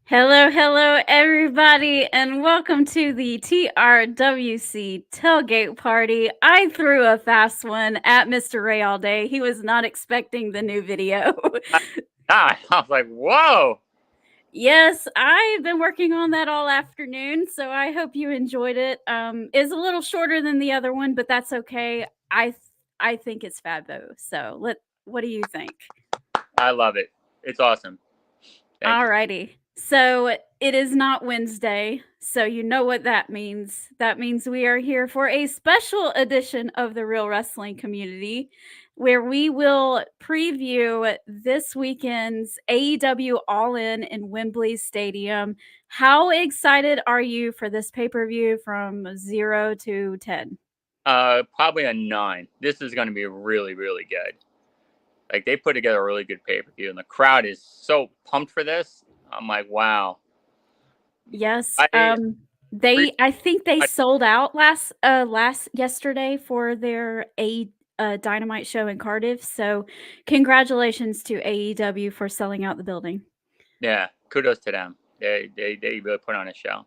Hello, hello, everybody, and welcome to the TRWC Tailgate Party. I threw a fast one at Mr. Ray all day. He was not expecting the new video. I was like, whoa. Yes, I've been working on that all afternoon, so I hope you enjoyed it. It's a little shorter than the other one, but that's okay. I think it's fabo. So what do you think? I love it. It's awesome. Thank you. Alrighty. So it is not Wednesday, so you know what that means. That means we are here for a special edition of the Real Wrestling Community where we will preview this weekend's AEW All In Wembley Stadium. How excited are you for this pay-per-view from 0 to 10? Probably a 9. This is going to be really, really good. Like, they put together a really good pay-per-view, and the crowd is so pumped for this. I'm like, wow. Yes. I I think they sold out yesterday for their Dynamite show in Cardiff. So congratulations to AEW for selling out the building. Yeah, kudos to them. They really put on a show.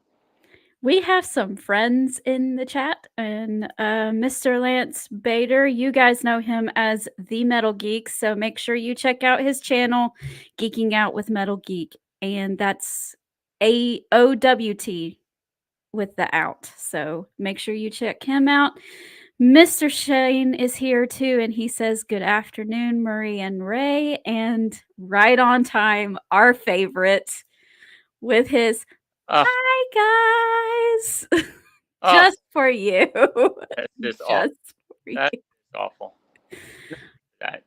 We have some friends in the chat, and Mr. Lance Bader, you guys know him as the Metal Geek, so make sure you check out his channel, Geeking Out with Metal Geek, and that's AOWT with the out. So make sure you check him out. Mr. Shane is here too, and he says, "Good afternoon, Murray and Ray." And right on time, our favorite with his "Hi guys." Just for you. That's just Just for you. That's awful. That.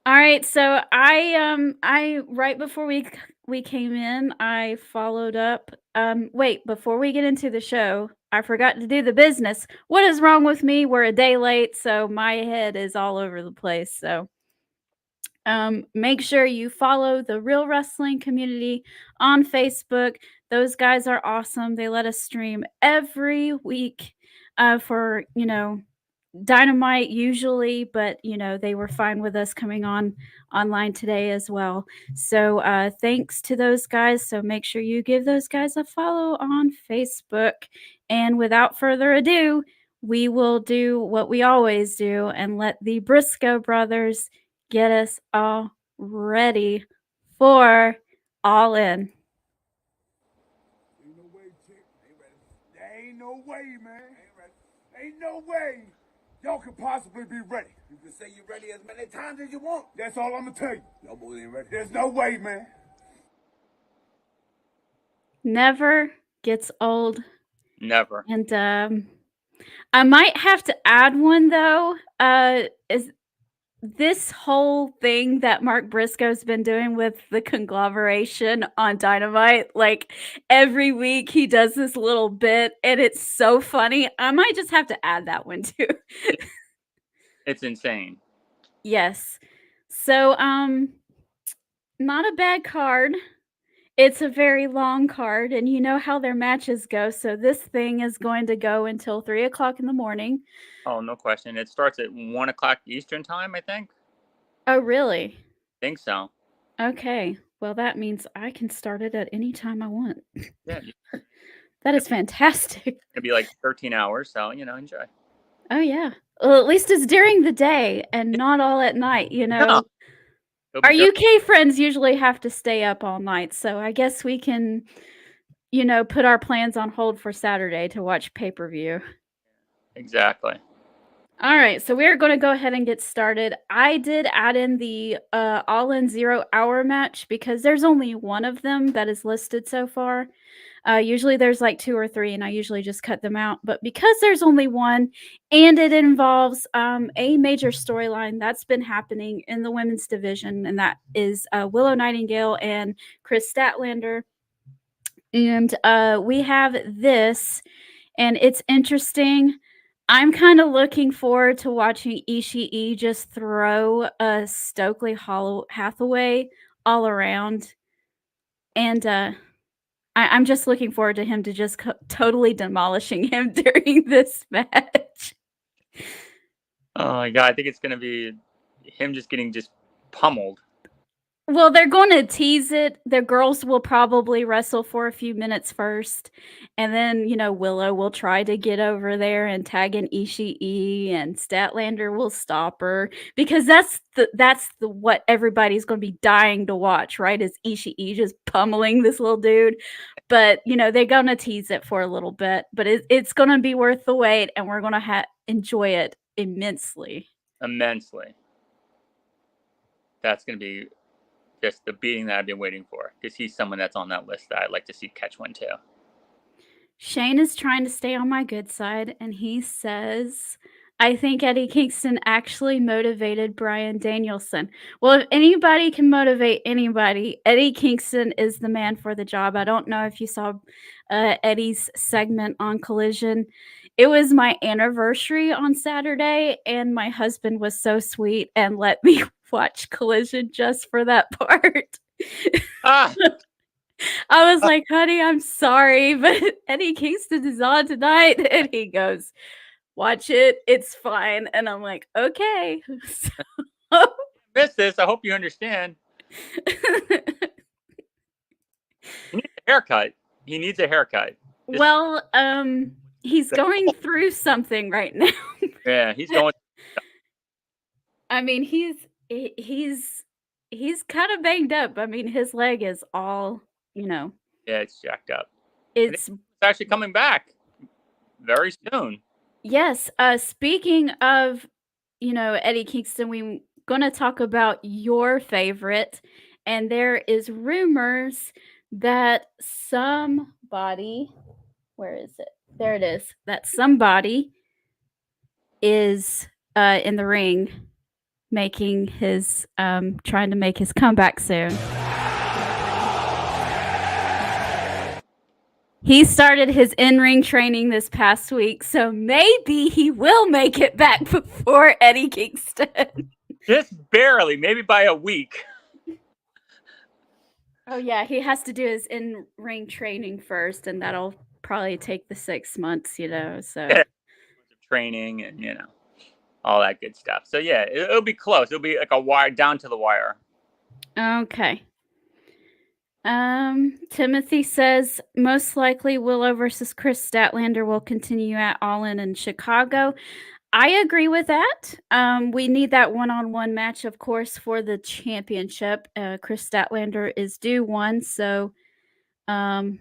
All right, so I right before we came in, I followed up. Wait, before we get into the show, I forgot to do the business. What is wrong with me? We're a day late, so my head is all over the place. So make sure you follow the Real Wrestling Community on Facebook. Those guys are awesome. They let us stream every week for, Dynamite usually, but they were fine with us coming online today as well. So thanks to those guys. So make sure you give those guys a follow on Facebook. And without further ado, we will do what we always do and let the Briscoe brothers get us all ready for All In. Ain't no way, chick. Ain't ready. There ain't no way, man. Ain't ready. Ain't no way y'all could possibly be ready. You can say you're ready as many times as you want. That's all I'm gonna tell you. Y'all boys ain't ready. There's no way, man. Never gets old. Never. And I might have to add one though. Is this whole thing that Mark Briscoe's been doing with the conglomeration on Dynamite, like every week he does this little bit and it's so funny. I might just have to add that one too. It's insane. Yes. So not a bad card. It's a very long card, and you know how their matches go. So this thing is going to go until 3:00 in the morning. Oh, no question. It starts at 1:00 Eastern time, I think. Oh, really? Think so. Okay. Well, that means I can start it at any time I want. Yeah. That is fantastic. It'll be like 13 hours, so enjoy. Oh yeah. Well, at least it's during the day and not all at night, No. Our UK friends usually have to stay up all night, so I guess we can, put our plans on hold for Saturday to watch pay-per-view. Exactly. All right, so we're going to go ahead and get started. I did add in the All In 0 hour match because there's only one of them that is listed so far. Usually there's like 2 or 3, and I usually just cut them out. But because there's only one, and it involves a major storyline that's been happening in the women's division, and that is Willow Nightingale and Chris Statlander. And we have this, and it's interesting. I'm kind of looking forward to watching Ishii just throw Stokely Hathaway all around. And I'm just looking forward to him to just totally demolishing him during this match. Oh my god, I think it's gonna be him just getting pummeled. Well, they're gonna tease it. The girls will probably wrestle for a few minutes first, and then, Willow will try to get over there and tag in Ishii, and Statlander will stop her because that's the what everybody's gonna be dying to watch, right? Is Ishii just pummeling this little dude. But, they're gonna tease it for a little bit, but it's gonna be worth the wait, and we're gonna enjoy it immensely. Immensely. That's going to be just the beating that I've been waiting for, because he's someone that's on that list that I'd like to see catch one too. Shane is trying to stay on my good side, and he says, I think Eddie Kingston actually motivated Bryan Danielson. Well, if anybody can motivate anybody, Eddie Kingston is the man for the job. I don't know if you saw Eddie's segment on Collision. It was my anniversary on Saturday, and my husband was so sweet and let me watch Collision just for that part. Ah, I was like, honey, I'm sorry, but Eddie Kingston is on tonight. And he goes, watch it. It's fine. And I'm like, okay. missed this. I hope you understand. He needs a haircut. He needs a haircut. Well, he's going through something right now. Yeah, he's going. I mean, he's kind of banged up. I mean, his leg is all, Yeah, it's jacked up. it's It's actually coming back very soon. yes. Speaking of, Eddie Kingston, we're gonna talk about your favorite, and there is rumors that somebody, where is it? There it is. That somebody is in the ring making his trying to make his comeback soon. He started his in-ring training this past week, so maybe he will make it back before Eddie Kingston. Just barely, maybe by a week. Oh yeah, he has to do his in-ring training first, and that'll probably take the 6 months, so. Yeah. Training and all that good stuff. So yeah, it'll be close. It'll be like a wire down to the wire. Okay. Timothy says most likely Willow versus Chris Statlander will continue at All In Chicago. I agree with that. We need that one-on-one match, of course, for the championship. Chris Statlander is due one, so and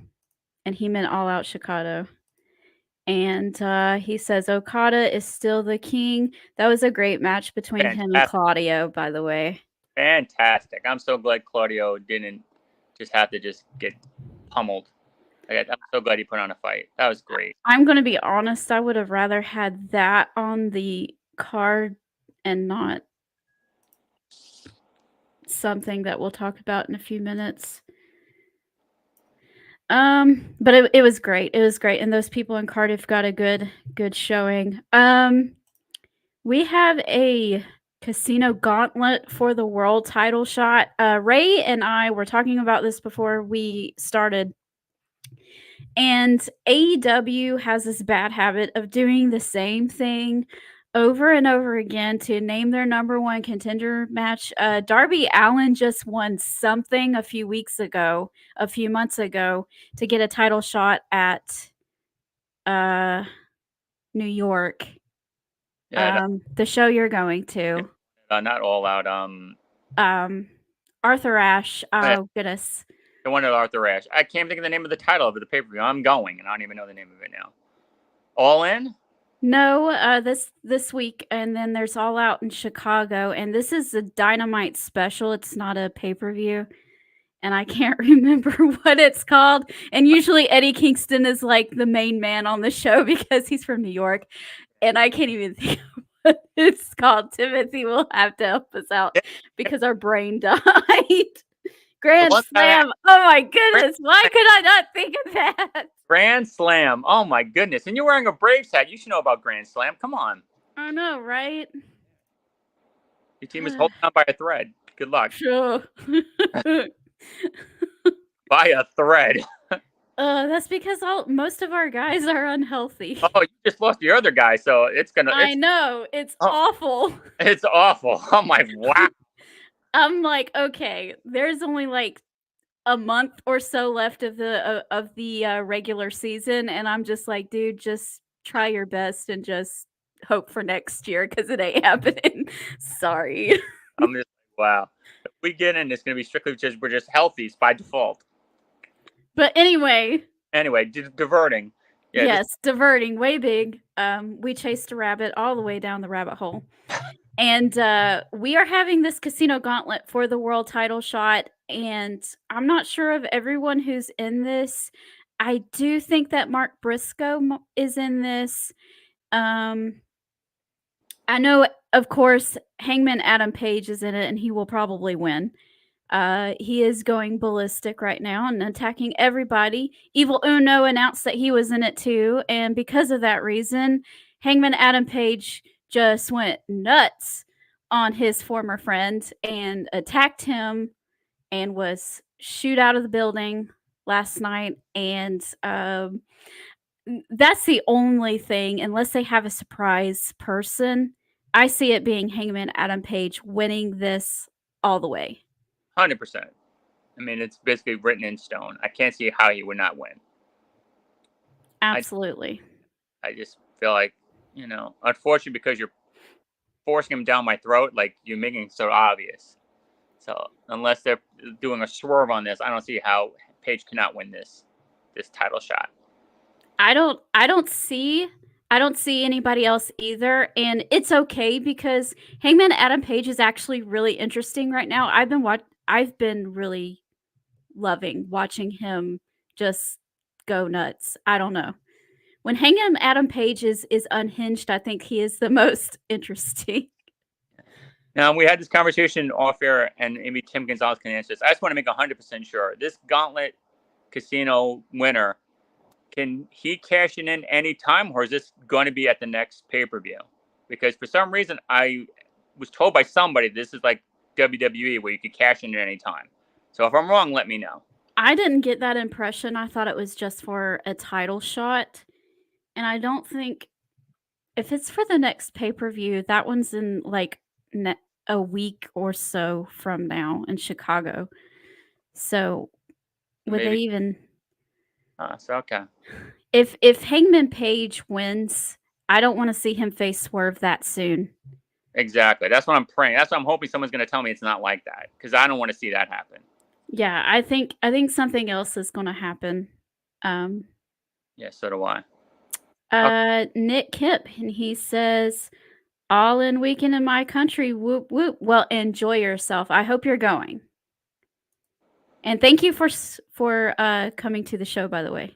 he meant All Out Chicago. And he says Okada is still the king. That was a great match between him and Claudio, by the way. Fantastic. I'm so glad Claudio didn't just have to just get pummeled. I'm so glad he put on a fight. That was great. I'm going to be honest. I would have rather had that on the card and not something that we'll talk about in a few minutes. But it was great. It was great. And those people in Cardiff got a good showing. We have a casino gauntlet for the world title shot. Ray and I were talking about this before we started. And AEW has this bad habit of doing the same thing over and over again to name their number one contender match. Darby Allin just won something a few months ago, to get a title shot at New York. Yeah, the show you're going to. not All Out. Arthur Ashe. Oh, goodness. The one at Arthur Ashe. I can't think of the name of the title of the pay-per-view. I'm going, and I don't even know the name of it now. All In? No, this week, and then there's All Out in Chicago, and this is a Dynamite special. It's not a pay-per-view, and I can't remember what it's called. And usually Eddie Kingston is like the main man on the show because he's from New York, and I can't even think of what it's called. Timothy will have to help us out because our brain died. Grand Slam. Oh my goodness. Why could I not think of that? Grand Slam. Oh my goodness. And you're wearing a Braves hat. You should know about Grand Slam. Come on. I know, right? Your team is holding on by a thread. Good luck. Sure. By a thread. That's because most of our guys are unhealthy. Oh, you just lost your other guy, so it's gonna. I know. It's awful. It's awful. Oh my wow. I'm like, okay, there's only like a month or so left of the regular season, and I'm just like, dude, just try your best and just hope for next year because it ain't happening. Sorry. I'm just like, wow. If we get in, it's going to be strictly just we're just healthy by default. But anyway, Anyway, diverting. Yeah, yes, diverting, way big. We chased a rabbit all the way down the rabbit hole. And we are having this casino gauntlet for the world title shot. And I'm not sure of everyone who's in this. I do think that Mark Briscoe is in this. I know, of course, Hangman Adam Page is in it, and he will probably win. He is going ballistic right now and attacking everybody. Evil Uno announced that he was in it too, and because of that reason, Hangman Adam Page just went nuts on his former friend and attacked him and was shooed out of the building last night. And that's the only thing, unless they have a surprise person, I see it being Hangman Adam Page winning this all the way. 100%. I mean, it's basically written in stone. I can't see how he would not win. Absolutely. I just feel like, unfortunately, because you're forcing him down my throat, like you're making it so obvious. So unless they're doing a swerve on this, I don't see how Page cannot win this title shot. I don't see anybody else either, and it's okay because Hangman Adam Page is actually really interesting right now. I've been really loving watching him just go nuts. I don't know. When Hangman Adam Page is unhinged, I think he is the most interesting. Now, we had this conversation off air, and maybe Tim Gonzalez can answer this. I just want to make 100% sure. This Gauntlet Casino winner, can he cash in any time, or is this going to be at the next pay-per-view? Because for some reason, I was told by somebody this is like WWE where you could cash in at any time. So if I'm wrong, let me know. I didn't get that impression. I thought it was just for a title shot. And I don't think if it's for the next pay-per-view, that one's in like a week or so from now in Chicago. So would Maybe. they even So okay. If Hangman Page wins, I don't want to see him face Swerve that soon. Exactly. That's what I'm praying. That's what I'm hoping someone's going to tell me it's not like that, because I don't want to see that happen. Yeah, I think something else is going to happen. Yeah, so do I. Nick Kemp, and he says, "All in weekend in my country, whoop whoop." Well, enjoy yourself. I hope you're going. And thank you for coming to the show, by the way.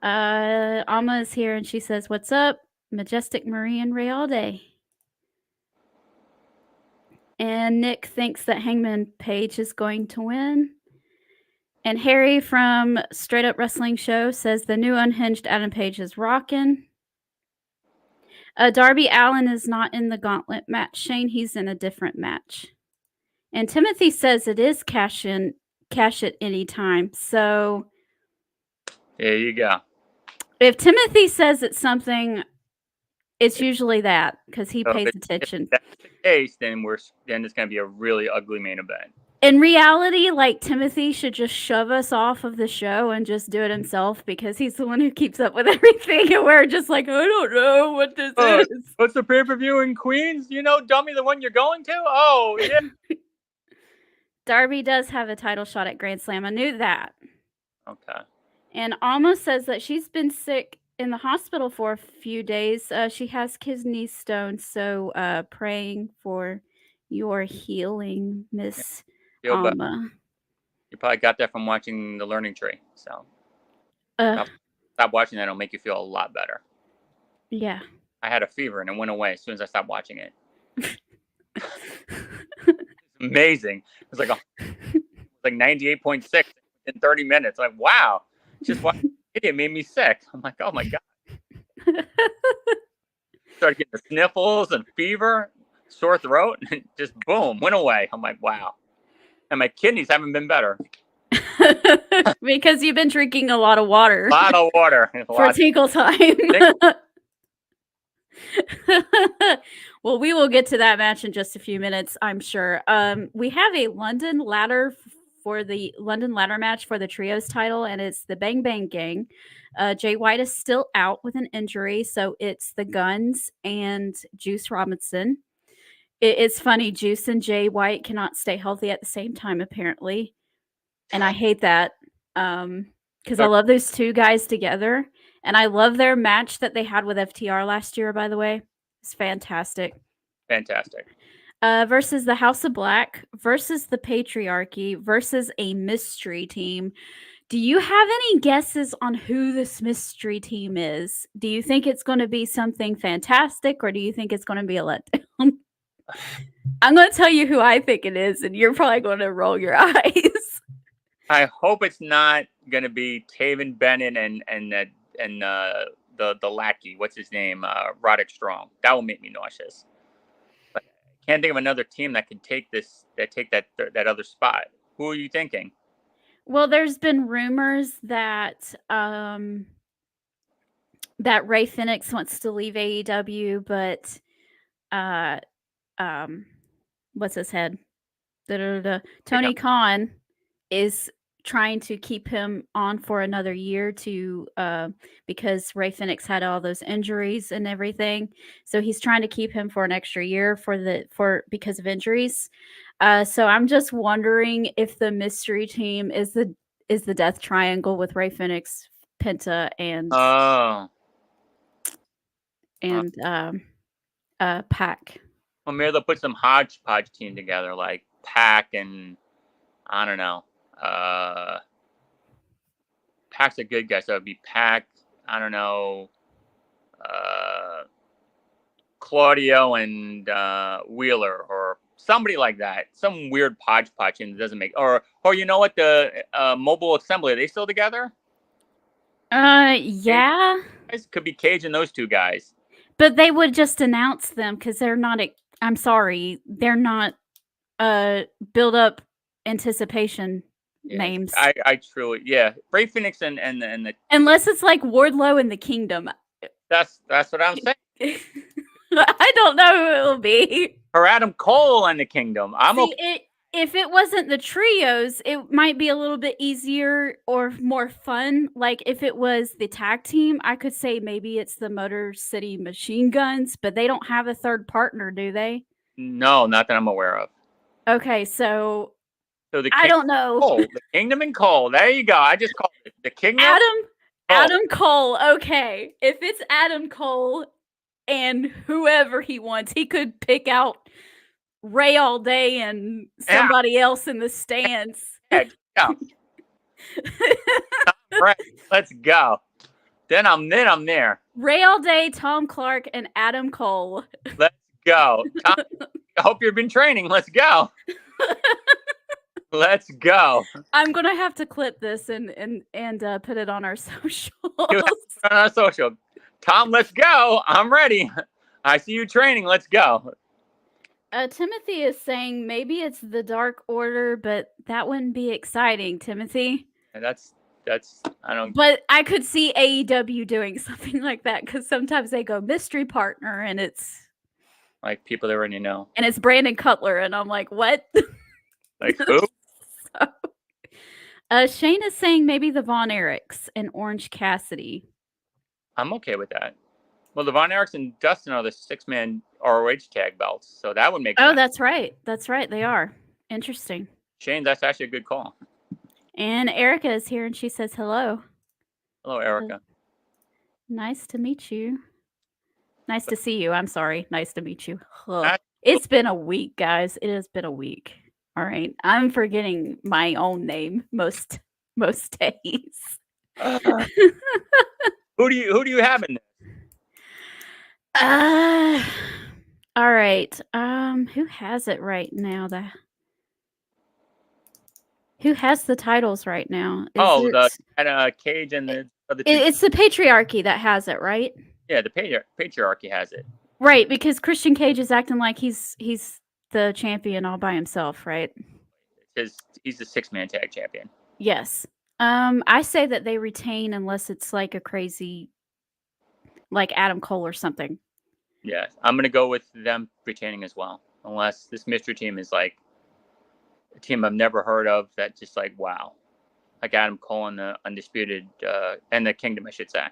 Alma is here, and she says, "What's up, Majestic, Marie, and Realde?" And Nick thinks that Hangman Page is going to win. And Harry from Straight Up Wrestling Show says the new unhinged Adam Page is rocking. Darby Allin is not in the gauntlet match, Shane. He's in a different match. And Timothy says it is cash it anytime. So there you go. If Timothy says it's something, it's usually that because he pays attention. If that's the case, then it's going to be a really ugly main event. In reality, like, Timothy should just shove us off of the show and just do it himself because he's the one who keeps up with everything, and we're just like, I don't know what this is. What's the pay-per-view in Queens? Dummy, the one you're going to? Oh, yeah. Darby does have a title shot at Grand Slam. I knew that. Okay. And Alma says that she's been sick in the hospital for a few days. She has kidney stones, so praying for your healing, Miss Alma. You probably got that from watching The Learning Tree. So stop watching that. It'll make you feel a lot better. Yeah. I had a fever and it went away as soon as I stopped watching it. Amazing. It was like 98.6 in 30 minutes. Like, wow. Just watching it made me sick. I'm like, oh my God. Started getting the sniffles and fever, sore throat, and just boom, went away. I'm like, wow. And my kidneys haven't been better. Because you've been drinking a lot of water. A lot of water. For Tinkle time. Well, we will get to that match in just a few minutes, I'm sure. We have a London ladder for the London ladder match for the trios title, and it's the Bang Bang Gang. Jay White is still out with an injury, so it's the Guns and Juice Robinson. It's funny, Juice and Jay White cannot stay healthy at the same time, apparently, and I hate that because I love those two guys together, and I love their match that they had with FTR last year. By the way, it's fantastic. Fantastic. Versus the House of Black, versus the Patriarchy, versus a mystery team. Do you have any guesses on who this mystery team is? Do you think it's going to be something fantastic, or do you think it's going to be a letdown? I'm going to tell you who I think it is, and you're probably going to roll your eyes. I hope it's not going to be Taven Bennett and the lackey. What's his name? Roderick Strong. That will make me nauseous. But I can't think of another team that can take that other spot. Who are you thinking? Well, there's been rumors that that Ray Phoenix wants to leave AEW, but what's his head? Tony Khan is trying to keep him on for another year to because Ray Phoenix had all those injuries and everything, so he's trying to keep him for an extra year because of injuries. So I'm just wondering if the mystery team is the Death Triangle with Ray Phoenix, Penta, and Pac. Well, maybe they'll put some hodgepodge team together, like Pac and I don't know. Pac's a good guy, so it'd be Pac. I don't know. Claudio and Wheeler or somebody like that. Some weird hodgepodge team that doesn't make. Or you know what? The Mobile Assembly, are they still together? Yeah. Could be Cage and those two guys. But they would just announce them because they're not. I'm sorry, they're not. Build up anticipation names. I truly, Ray Phoenix and the unless it's like Wardlow and the Kingdom. That's what I'm saying. I don't know who it will be. Or Adam Cole and the Kingdom. If it wasn't the trios, it might be a little bit easier or more fun. Like if it was the tag team, I could say maybe it's the Motor City Machine Guns, but they don't have a third partner, do they? No, not that I'm aware of. Okay, so I don't know. Cole, the Kingdom and Cole. There you go. I just called it the Kingdom. Adam Cole. Okay, if it's Adam Cole and whoever he wants, he could pick out Ray All Day and somebody else in the stands. Yeah. Right. Let's go. Then I'm there. Ray All Day, Tom Clark, and Adam Cole. Let's go. Tom, I hope you've been training. Let's go. Let's go. I'm gonna have to clip this and put it on our socials. On our social. Tom, let's go. I'm ready. I see you training. Let's go. Timothy is saying maybe it's the Dark Order, but that wouldn't be exciting, Timothy. That's I don't. But I could see AEW doing something like that because sometimes they go mystery partner and it's like people they already know. And it's Brandon Cutler, and I'm like, what? Like who? Shane is saying maybe the Von Erichs and Orange Cassidy. I'm okay with that. Well, the Von Erichs and Dustin are the 6-man ROH tag belts, so that would make sense. Oh, that's right. That's right. They are. Interesting. Shane, that's actually a good call. And Erica is here, and she says hello. Hello, Erica. Nice to meet you. Nice to see you. I'm sorry. Nice to meet you. It's been a week, guys. It has been a week. All right. I'm forgetting my own name most days. Who do you have in there? All right. Who has it right now? Who has the titles right now? The Cage and the other two. It's the Patriarchy that has it, right? Yeah, the Patriarchy has it. Right, because Christian Cage is acting like he's the champion all by himself, right? Because he's the 6-man tag champion. Yes. I say that they retain unless it's like a crazy, like Adam Cole or something. Yeah, I'm going to go with them retaining as well, unless this mystery team is like a team I've never heard of that just like, wow. Like Adam Cole and the Undisputed, and the Kingdom, I should say.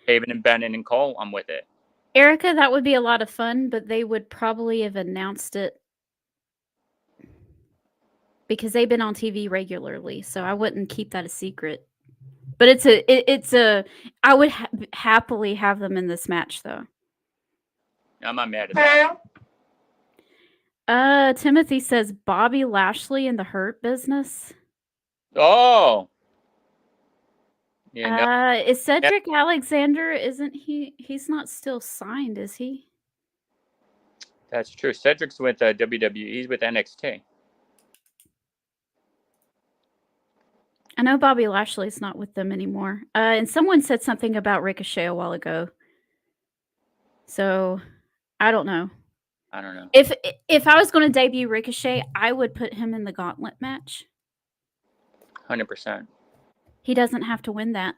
Haven and Bennett and Cole, I'm with it. Erica, that would be a lot of fun, but they would probably have announced it because they've been on TV regularly, so I wouldn't keep that a secret. But I would happily have them in this match, though. I'm not mad at that. Timothy says Bobby Lashley in the Hurt Business. Oh. Yeah, no. Is Cedric Alexander, isn't he? He's not still signed, is he? That's true. Cedric's with WWE. He's with NXT. I know Bobby Lashley's not with them anymore. And someone said something about Ricochet a while ago. So, I don't know. I don't know. If I was going to debut Ricochet, I would put him in the gauntlet match. 100%. He doesn't have to win that.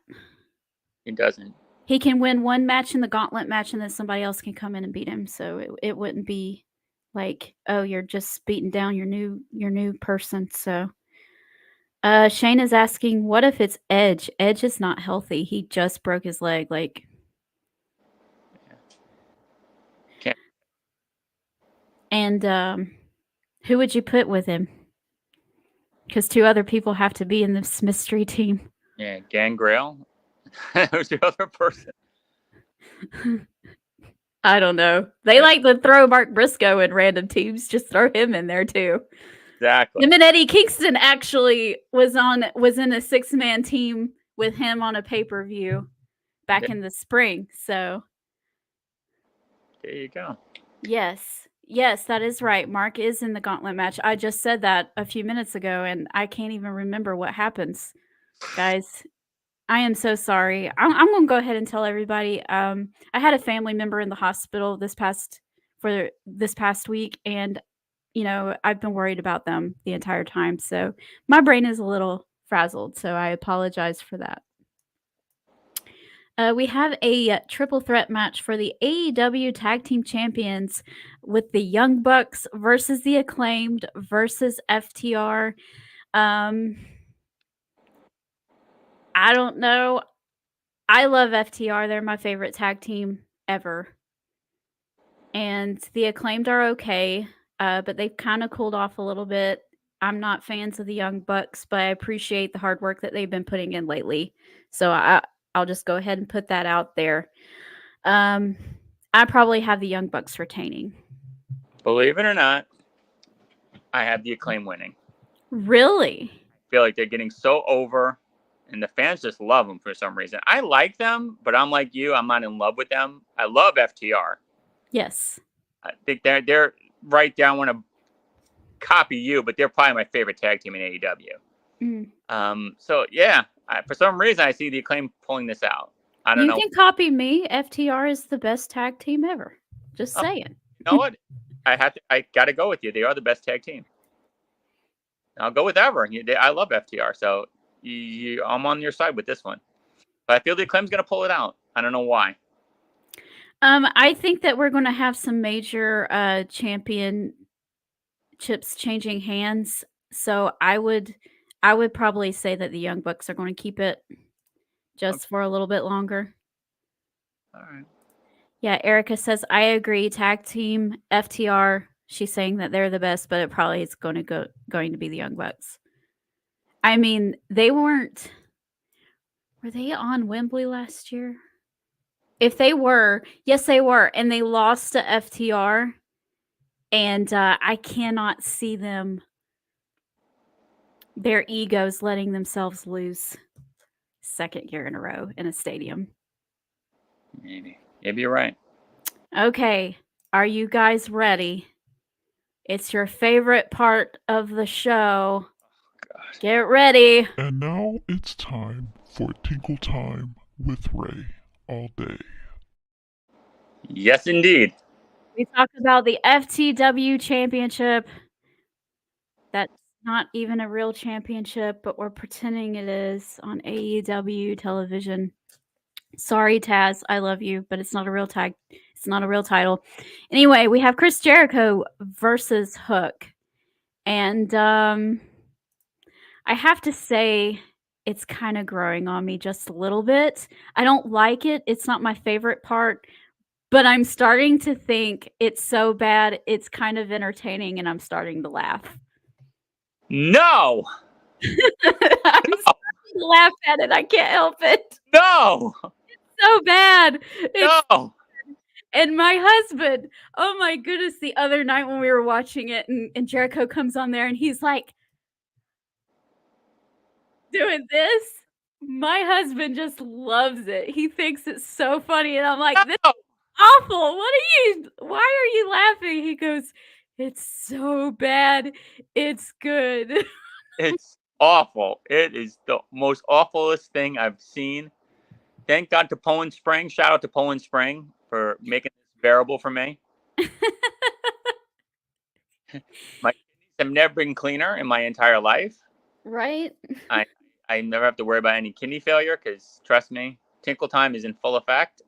He doesn't. He can win one match in the gauntlet match, and then somebody else can come in and beat him. So it wouldn't be like, oh, you're just beating down your new person. So Shane is asking, what if it's Edge? Edge is not healthy. He just broke his leg. Like, Can't. And who would you put with him? Because 2 other people have to be in this mystery team. Yeah, Gangrel. Who's the other person? I don't know. They like to throw Mark Briscoe in random teams. Just throw him in there too. Exactly. Him and Eddie Kingston actually was in a 6-man team with him on a pay-per-view back in the spring. So there you go. Yes, that is right. Mark is in the gauntlet match. I just said that a few minutes ago, and I can't even remember what happens. Guys, I am so sorry. I'm going to go ahead and tell everybody. I had a family member in the hospital this past week, and I've been worried about them the entire time. So my brain is a little frazzled. So I apologize for that. We have a triple threat match for the AEW Tag Team Champions with the Young Bucks versus the Acclaimed versus FTR. I don't know. I love FTR. They're my favorite tag team ever. And the Acclaimed are okay, but they've kind of cooled off a little bit. I'm not fans of the Young Bucks, but I appreciate the hard work that they've been putting in lately. So I'll just go ahead and put that out there. I probably have the Young Bucks retaining. Believe it or not, I have the Acclaim winning. Really? I feel like they're getting so over, and the fans just love them for some reason. I like them, but I'm like you. I'm not in love with them. I love FTR. Yes. I think they're right there. I want to copy you, but they're probably my favorite tag team in AEW. So yeah, for some reason I see the Acclaim pulling this out. I don't know. You can copy me. FTR is the best tag team ever. Just saying. You know what? I got to go with you. They are the best tag team. I'll go with ever. I love FTR, so I'm on your side with this one. But I feel the Acclaim's going to pull it out. I don't know why. I think that we're going to have some major championships changing hands. So I would probably say that the Young Bucks are going to keep it just for a little bit longer. All right. Yeah, Erica says, I agree. Tag team FTR. She's saying that they're the best, but it probably is going to be the Young Bucks. I mean, were they on Wembley last year? If they were, yes, they were. And they lost to FTR. And I cannot see their egos letting themselves lose second year in a row in a stadium. Maybe you're right. Okay. Are you guys ready? It's your favorite part of the show. God. Get ready. And now it's time for Tinkle Time with Ray all day. Yes, indeed. We talk about the FTW championship. That's not even a real championship, but we're pretending it is on AEW television. Sorry, Taz, I love you, but it's not a real It's not a real title. Anyway, we have Chris Jericho versus Hook. And I have to say, it's kind of growing on me just a little bit. I don't like it. It's not my favorite part, but I'm starting to think it's so bad, it's kind of entertaining, and I'm starting to laugh. No! I'm starting to laugh at it. I can't help it. No! So bad. It's No! And my husband, oh my goodness, the other night when we were watching it and Jericho comes on there and he's like doing this. My husband just loves it. He thinks it's so funny. And I'm like, this No! is awful. Why are you laughing? He goes, it's so bad. It's good. It's awful. It is the most awfulest thing I've seen. Thank God to Poland Spring. Shout out to Poland Spring for making this bearable for me. My kidneys have never been cleaner in my entire life. Right? I never have to worry about any kidney failure because, trust me, Tinkle Time is in full effect.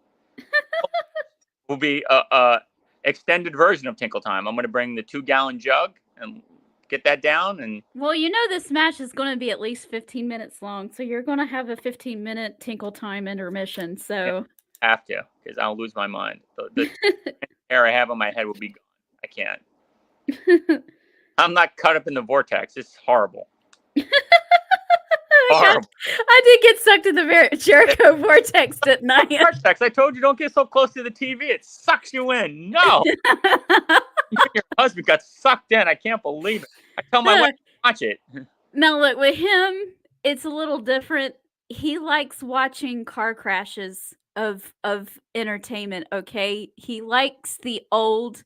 Will be a extended version of Tinkle Time. I'm going to bring the 2-gallon jug and get that down. And well, you know this match is going to be at least 15 minutes long, so you're going to have a 15-minute Tinkle Time intermission. So have to, because I'll lose my mind. The hair I have on my head will be gone. I can't. I'm not caught up in the vortex. It's horrible. Horrible. I did get sucked in the Jericho vortex at night. Vortex. I told you, don't get so close to the TV. It sucks you in. No. Your husband got sucked in. I can't believe it. I tell my wife to watch it. Now look, with him, it's a little different. He likes watching car crashes of entertainment, okay? He likes the old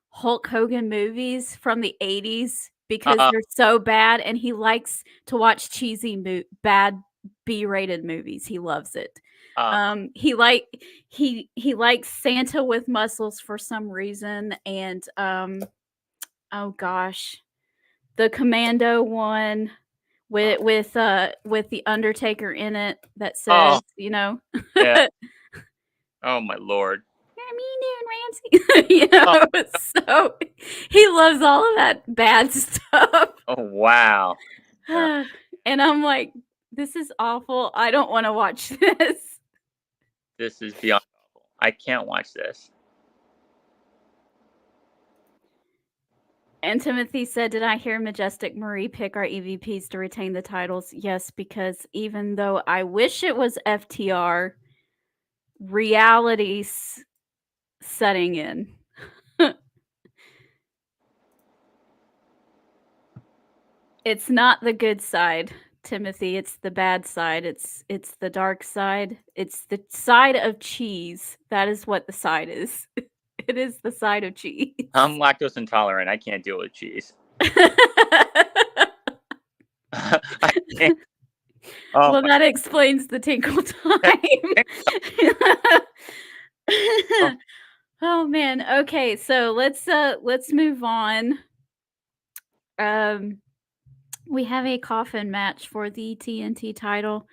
Hulk Hogan movies from the 80s because they're so bad, and he likes to watch cheesy bad B-rated movies. He loves it. He likes Santa with muscles for some reason, and oh gosh, the Commando one with the Undertaker in it that says, you know, yeah. Oh my Lord. Ramsey. You know, so he loves all of that bad stuff. Oh wow. Yeah. And I'm like, this is awful. I don't want to watch this. This is beyond awful. I can't watch this. And Timothy said, did I hear Majestic Marie pick our EVPs to retain the titles? Yes, because even though I wish it was FTR, reality's setting in. It's not the good side, Timothy. It's the bad side. It's the dark side. It's the side of cheese. That is what the side is. It is the side of cheese. I'm lactose intolerant. I can't deal with cheese. I can't. Oh, well, that explains the Tinkle Time. Oh man. Okay, so let's move on. We have a coffin match for the TNT title.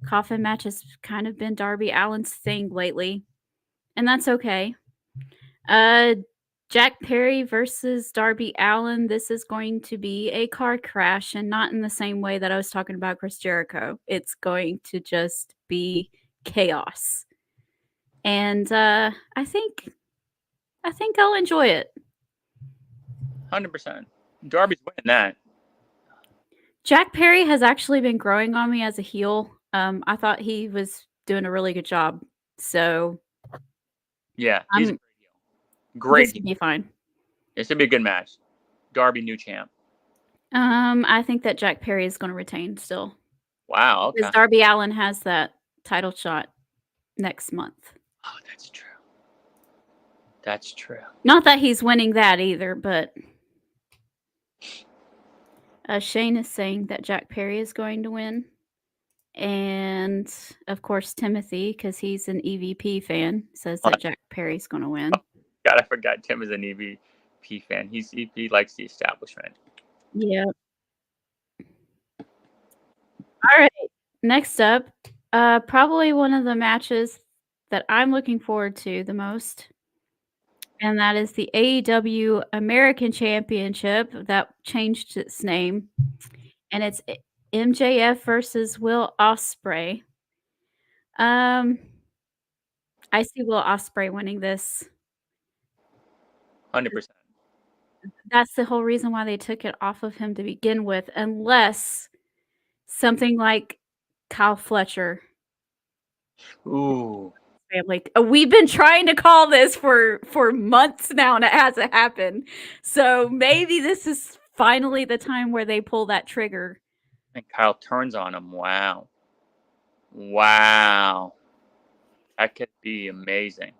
Coffin match has kind of been Darby Allin's thing lately, and that's okay. Jack Perry versus Darby Allin. This is going to be a car crash, and not in the same way that I was talking about Chris Jericho. It's going to just be chaos, and I think I'll enjoy it. 100%. Darby's winning that. Jack Perry has actually been growing on me as a heel. I thought he was doing a really good job. So yeah, he's a great heel. This will be fine. This will be a good match. Darby, new champ. I think that Jack Perry is going to retain still. Wow. Okay. Because Darby Allin has that title shot next month. Oh, that's true. That's true. Not that he's winning that either, but Shane is saying that Jack Perry is going to win. And, of course, Timothy, because he's an EVP fan, says that Jack Perry's going to win. Oh, God, I forgot Tim is an EVP fan. He likes the establishment. Yeah. All right. Next up, probably one of the matches that I'm looking forward to the most. And that is the AEW American Championship that changed its name. And it's MJF versus Will Ospreay. I see Will Ospreay winning this. 100%. That's the whole reason why they took it off of him to begin with, unless something like Kyle Fletcher Ooh. family. We've been trying to call this for months now, and it hasn't happened. So maybe this is finally the time where they pull that trigger. And Kyle turns on him. Wow. Wow. That could be amazing.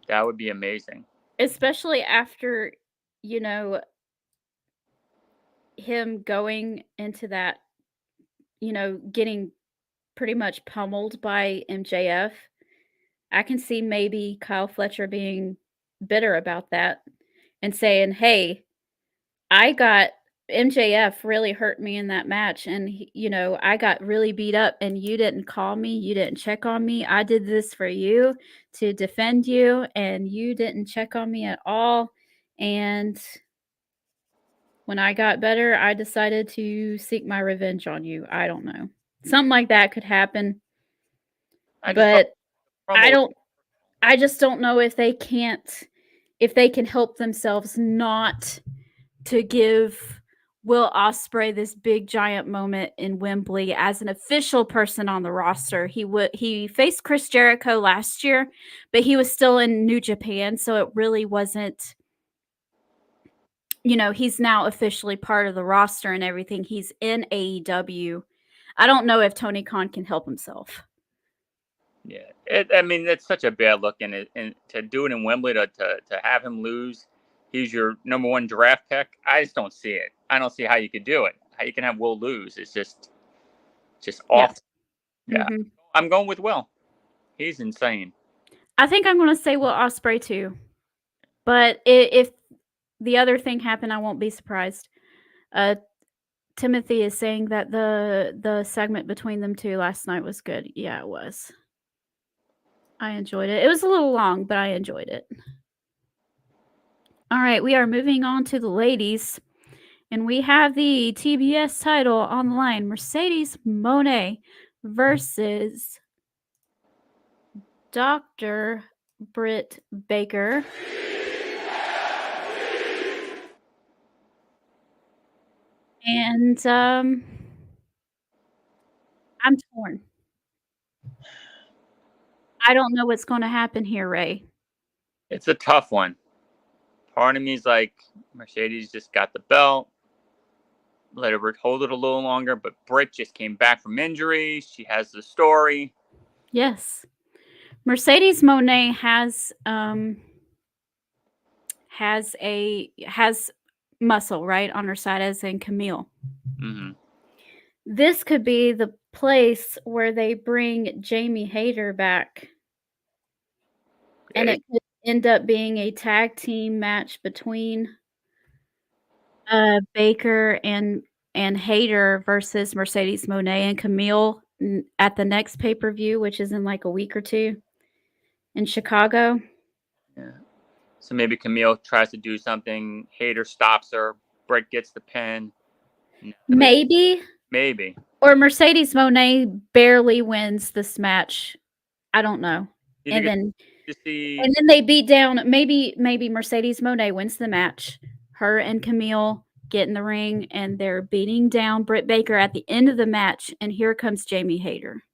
That would be amazing. Especially after, him going into that, getting pretty much pummeled by MJF. I can see maybe Kyle Fletcher being bitter about that and saying, "Hey, I got MJF really hurt me in that match, and I got really beat up, and you didn't call me, you didn't check on me. I did this for you to defend you, and you didn't check on me at all. And when I got better, I decided to seek my revenge on you." I don't know. Something like that could happen, I just thought but promo I just don't know if they can help themselves not to give Will Ospreay this big giant moment in Wembley as an official person on the roster. He faced Chris Jericho last year, but he was still in New Japan, so it really wasn't, he's now officially part of the roster and everything. He's in AEW. I don't know if Tony Khan can help himself. Yeah, it's such a bad look, and to do it in Wembley to have him lose, he's your number one draft pick. I just don't see it. I don't see how you could do it. How you can have Will lose? It's just awful. Yeah, Mm-hmm. I'm going with Will. He's insane. I think I'm going to say Will Ospreay too, but if the other thing happened, I won't be surprised. Timothy is saying that the segment between them two last night was good. Yeah, it was. I enjoyed it. It was a little long, but I enjoyed it. All right, we are moving on to the ladies, and we have the TBS title on the line: Mercedes Moné versus Dr. Britt Baker. And I'm torn. I don't know what's going to happen here, Ray. It's a tough one. Part of me is like, Mercedes just got the belt. Let her hold it a little longer, but Britt just came back from injury. She has the story. Yes. Mercedes Moné has muscle, right, on her side, as in Camille. Mm-hmm. This could be the place where they bring Jamie Hayter back. And it could end up being a tag team match between Baker and Hayter versus Mercedes Moné and Camille at the next pay-per-view, which is in like a week or two in Chicago. Yeah. So maybe Camille tries to do something. Hayter stops her. Britt gets the pin. Maybe. Or Mercedes Moné barely wins this match. I don't know. And then they beat down. Maybe Mercedes Moné wins the match. Her and Camille get in the ring, and they're beating down Britt Baker at the end of the match. And here comes Jamie Hayter.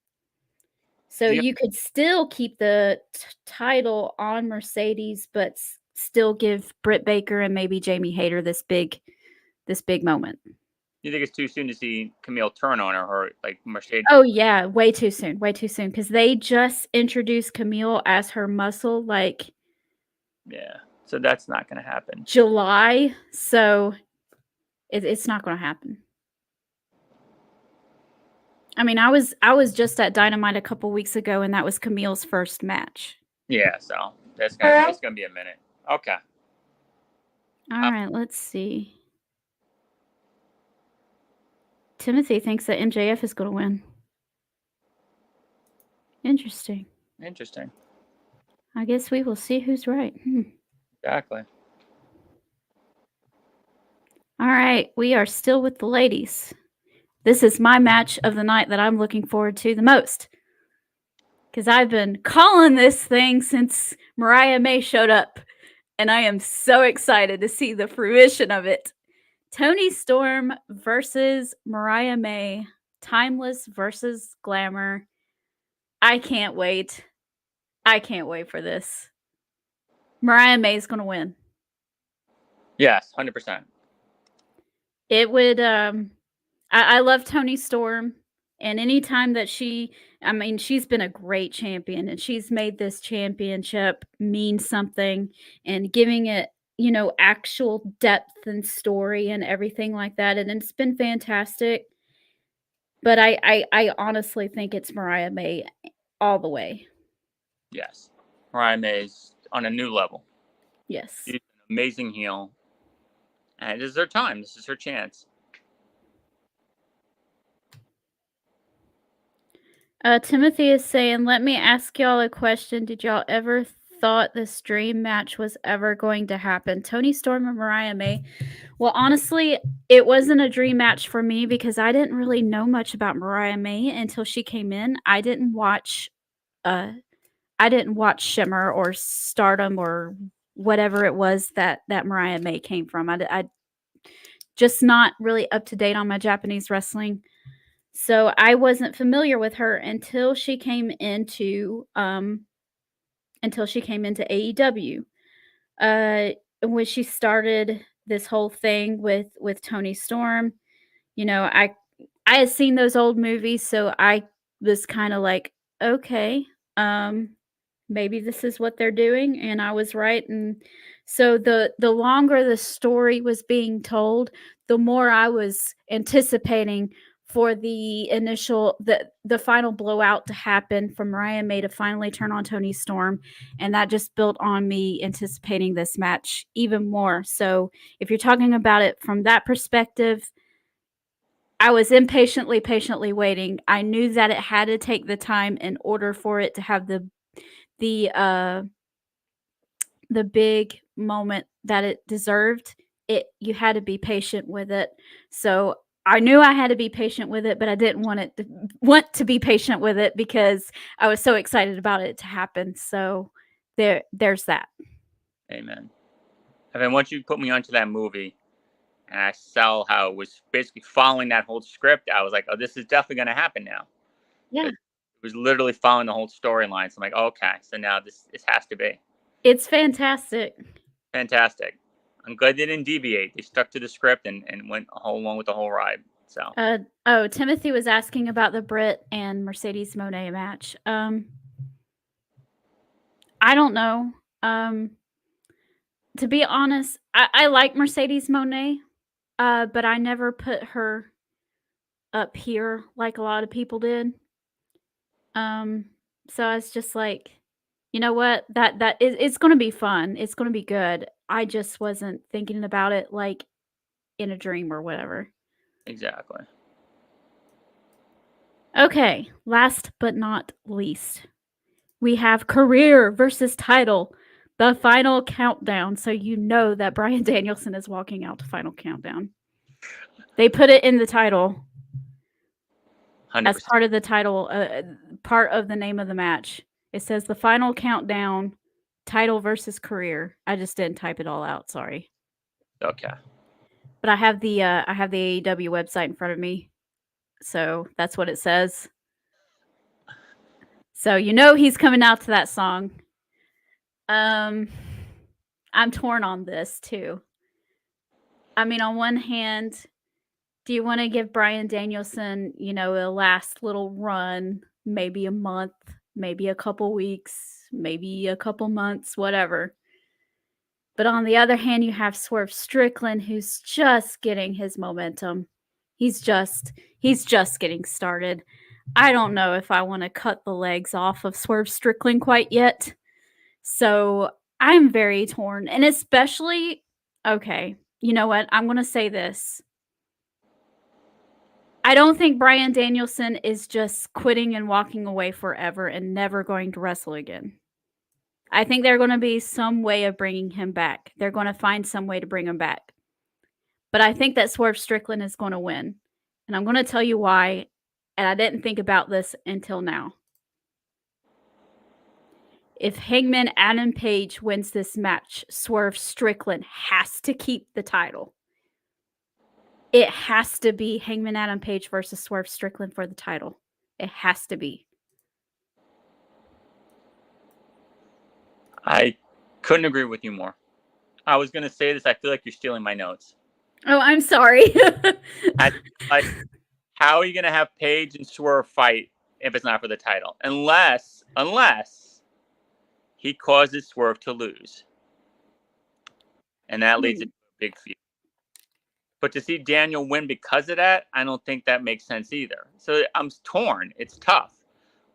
So you could still keep the title on Mercedes, but still give Britt Baker and maybe Jamie Hayter this big moment. You think it's too soon to see Camille turn on her, or like Mercedes? Oh yeah, way too soon, because they just introduced Camille as her muscle, like, yeah. So that's not going to happen. July, so it's not going to happen. I mean, I was just at Dynamite a couple weeks ago, and that was Camille's first match. Yeah, so it's gonna be a minute. Okay. All right, let's see. Timothy thinks that MJF is going to win. Interesting. I guess we will see who's right. Exactly. All right, we are still with the ladies. This is my match of the night that I'm looking forward to the most. Because I've been calling this thing since Mariah May showed up. And I am so excited to see the fruition of it. Toni Storm versus Mariah May. Timeless versus Glamour. I can't wait. I can't wait for this. Mariah May is going to win. Yes, 100%. It would, I love Toni Storm. And anytime that she's been a great champion and she's made this championship mean something and giving it, actual depth and story and everything like that. And it's been fantastic. But I honestly think it's Mariah May all the way. Yes. Mariah May's on a new level. Yes. She's an amazing heel. And this is her time. This is her chance. Timothy is saying, let me ask y'all a question. Did y'all ever thought this dream match was ever going to happen? Toni Storm and Mariah May. Well, honestly, it wasn't a dream match for me because I didn't really know much about Mariah May until she came in. I didn't watch Shimmer or Stardom or whatever it was that Mariah May came from. I just not really up to date on my Japanese wrestling. So I wasn't familiar with her until she came into AEW. When she started this whole thing with Toni Storm, I had seen those old movies, so I was kind of like, okay, maybe this is what they're doing, and I was right. And so the longer the story was being told, the more I was anticipating for the final blowout to happen, for Mariah May to finally turn on Toni Storm, and that just built on me anticipating this match even more. So if you're talking about it from that perspective, I was patiently waiting. I knew that it had to take the time in order for it to have the big moment that it deserved. You had to be patient with it. So I knew I had to be patient with it, but I didn't want to be patient with it because I was so excited about it to happen. So there's that. Amen. And then once you put me onto that movie and I saw how it was basically following that whole script, I was like, oh, this is definitely going to happen now. Yeah. It was literally following the whole storyline. So I'm like, okay, so now this has to be. It's fantastic. Fantastic. I'm glad they didn't deviate. They stuck to the script and went along with the whole ride. So. Timothy was asking about the Britt and Mercedes Moné match. I don't know. To be honest, I like Mercedes Moné, but I never put her up here like a lot of people did. So I was just like, you know what? It's going to be fun. It's going to be good. I just wasn't thinking about it like in a dream or whatever. Exactly. Okay, last but not least, we have career versus title, the final countdown. So you know that Bryan Danielson is walking out to final countdown. They put it in the title 100%. as part of the title, part of the name of the match. It says the final countdown, title versus career. I just didn't type it all out. Sorry. Okay. But I have the AEW website in front of me, so that's what it says. So you know he's coming out to that song. I'm torn on this too. I mean, on one hand, do you want to give Bryan Danielson, a last little run, maybe a month, maybe a couple weeks, maybe a couple months, whatever? But on the other hand, you have Swerve Strickland, who's just getting his momentum. He's just getting started. I don't know if I want to cut the legs off of Swerve Strickland quite yet. So I'm very torn. And especially, okay, you know what? I'm going to say this. I don't think Bryan Danielson is just quitting and walking away forever and never going to wrestle again. I think there's going to be some way of bringing him back. They're going to find some way to bring him back. But I think that Swerve Strickland is going to win. And I'm going to tell you why. And I didn't think about this until now. If Hangman Adam Page wins this match, Swerve Strickland has to keep the title. It has to be Hangman Adam Page versus Swerve Strickland for the title. It has to be. I couldn't agree with you more. I was going to say this. I feel like you're stealing my notes. Oh, I'm sorry. Like, how are you going to have Page and Swerve fight if it's not for the title? Unless he causes Swerve to lose. And that leads to a big feud. But to see Daniel win because of that, I don't think that makes sense either. So I'm torn. It's tough.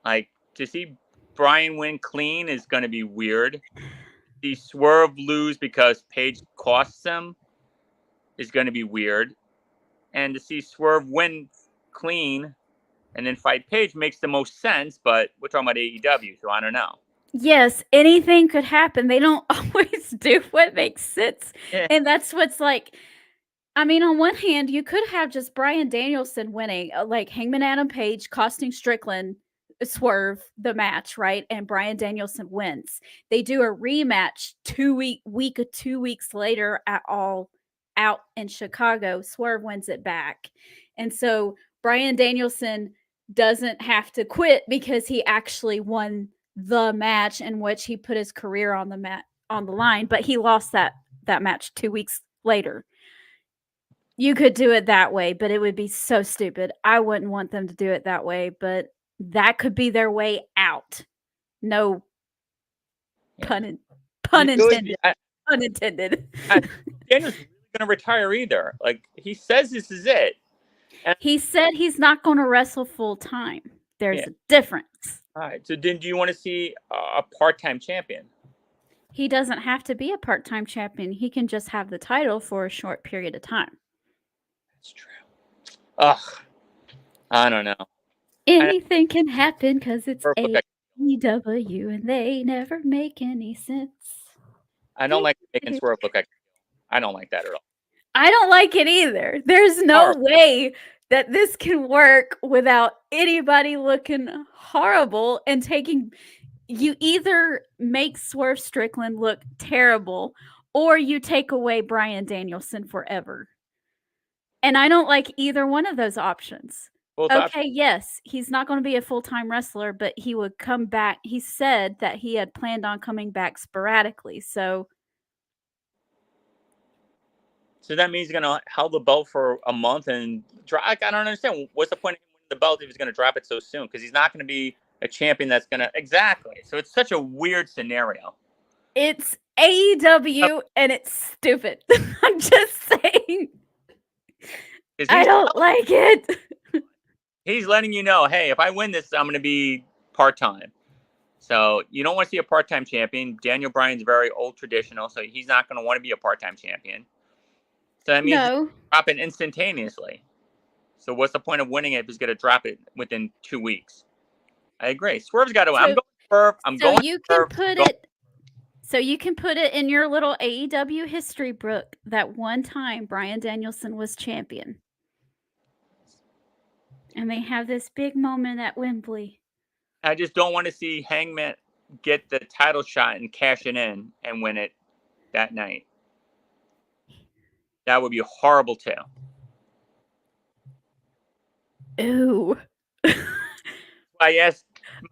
Like, to see Brian win clean is going to be weird. See Swerve lose because Page costs him is going to be weird. And to see Swerve win clean and then fight Page makes the most sense, but we're talking about AEW, so I don't know. Yes, anything could happen. They don't always do what makes sense. Yeah. And that's what's like, I mean, on one hand, you could have just Bryan Danielson winning, like Hangman Adam Page costing Strickland Swerve the match, right? And Bryan Danielson wins. They do a rematch 2 weeks later at All Out in Chicago. Swerve wins it back. And so Bryan Danielson doesn't have to quit because he actually won the match in which he put his career on the line, but he lost that match 2 weeks later. You could do it that way, but it would be so stupid. I wouldn't want them to do it that way, but that could be their way out. No pun intended. Pun intended. Daniel's really going to retire either. Like, he says this is it. And he said he's not going to wrestle full time. There's a difference. All right. So then do you want to see a part-time champion? He doesn't have to be a part-time champion. He can just have the title for a short period of time. That's true. Ugh. I don't know. Anything can happen because it's AEW and they never make any sense. I don't like making Swerve look like I don't like that at all. I don't like it either. There's no way that this can work without anybody looking horrible and taking... You either make Swerve Strickland look terrible or you take away Bryan Danielson forever. And I don't like either one of those options. Okay, yes, he's not going to be a full-time wrestler, but he would come back. He said that he had planned on coming back sporadically, so that means he's going to hold the belt for a month and drop. I don't understand. What's the point of him winning the belt if he's going to drop it so soon? Because he's not going to be a champion that's going to... Exactly. So it's such a weird scenario. It's AEW and it's stupid. I'm just saying. I don't like it. He's letting you know, hey, if I win this, I'm going to be part-time. So you don't want to see a part-time champion. Daniel Bryan's very old traditional, so he's not going to want to be a part-time champion. So that means drop it instantaneously. So what's the point of winning it if he's going to drop it within 2 weeks? I agree. Swerve's got to win. I'm going Swerve. So you can put it in your little AEW history book that one time Bryan Danielson was champion. And they have this big moment at Wembley. I just don't want to see Hangman get the title shot and cash it in and win it that night. That would be horrible too. Ooh. I asked.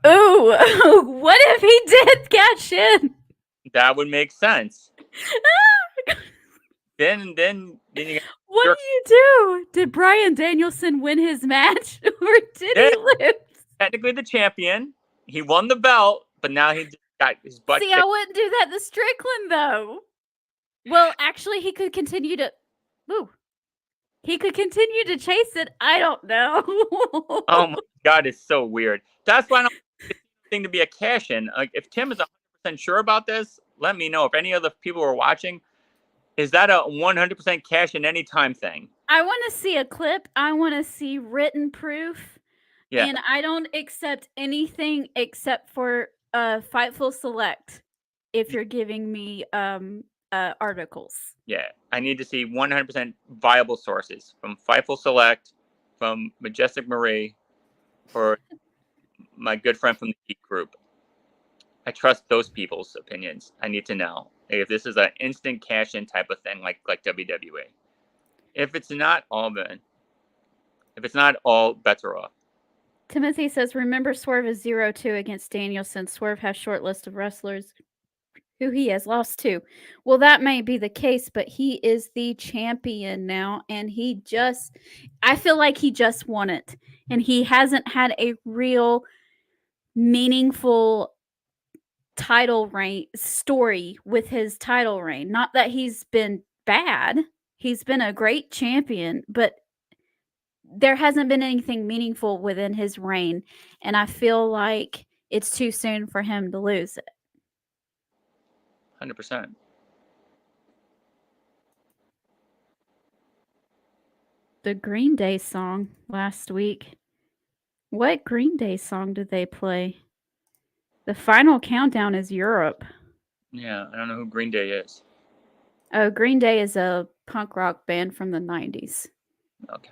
Ooh. What if he did cash in? That would make sense. Then you. What do you do? Did Bryan Danielson win his match, or did he lose? Technically the champion. He won the belt, but now he got his butt. See, I wouldn't do that to Strickland, though. Well, actually, he could continue to... Ooh. He could continue to chase it. I don't know. Oh, my God. It's so weird. That's why I don't want this thing to be a cash-in. Like, if Tim is 100% sure about this, let me know. If any other people are watching, is that a 100% cash-in anytime thing? I want to see a clip. I want to see written proof. Yeah. And I don't accept anything except for Fightful Select. if you're giving me articles. Yeah, I need to see 100% viable sources from Fightful Select, from Majestic Marie, or my good friend from the Geek Group. I trust those people's opinions. I need to know if this is an instant cash-in type of thing like WWE. If it's not, all then. If it's not, all bets are off. Timothy says, remember Swerve is 0-2 against Danielson. Swerve has short list of wrestlers who he has lost to. Well, that may be the case, but he is the champion now, and I feel like he just won it, and he hasn't had a real meaningful title reign story with his title reign. Not that he's been bad. He's been a great champion, but there hasn't been anything meaningful within his reign, and I feel like it's too soon for him to lose it. 100%. The Green Day song last week. What Green Day song did they play? The Final Countdown is Europe. Yeah, I don't know who Green Day is. Oh, Green Day is a punk rock band from the 90s. Okay.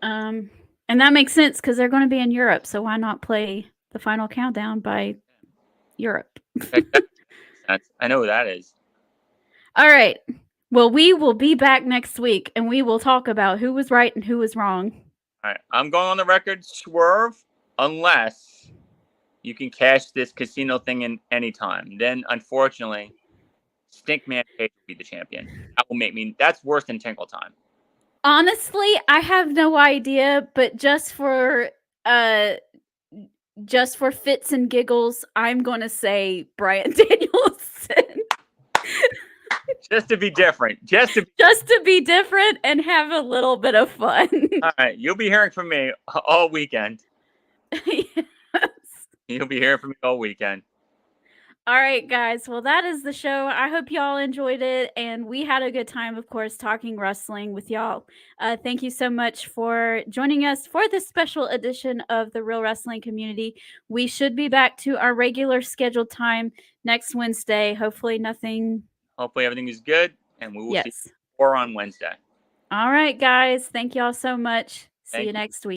And that makes sense because they're going to be in Europe, so why not play The Final Countdown by Europe? That makes sense. I know who that is. All right. Well, we will be back next week, and we will talk about who was right and who was wrong. All right, I'm going on the record, Swerve, unless you can cash this casino thing in any time. Then, unfortunately, Stinkman Cage will be the champion. That will make me. That's worse than Tinkle Time. Honestly, I have no idea, but just for fits and giggles, I'm going to say Bryan Danielson. Just to be different. Just to be different and have a little bit of fun. All right, you'll be hearing from me all weekend. Yes. You'll be hearing from me all weekend. All right, guys. Well, that is the show. I hope y'all enjoyed it, and we had a good time, of course, talking wrestling with y'all. Thank you so much for joining us for this special edition of the Real Wrestling Community. We should be back to our regular scheduled time next Wednesday. Hopefully everything is good, and we will see Yes. you on Wednesday. All right, guys. Thank y'all so much. See you next week.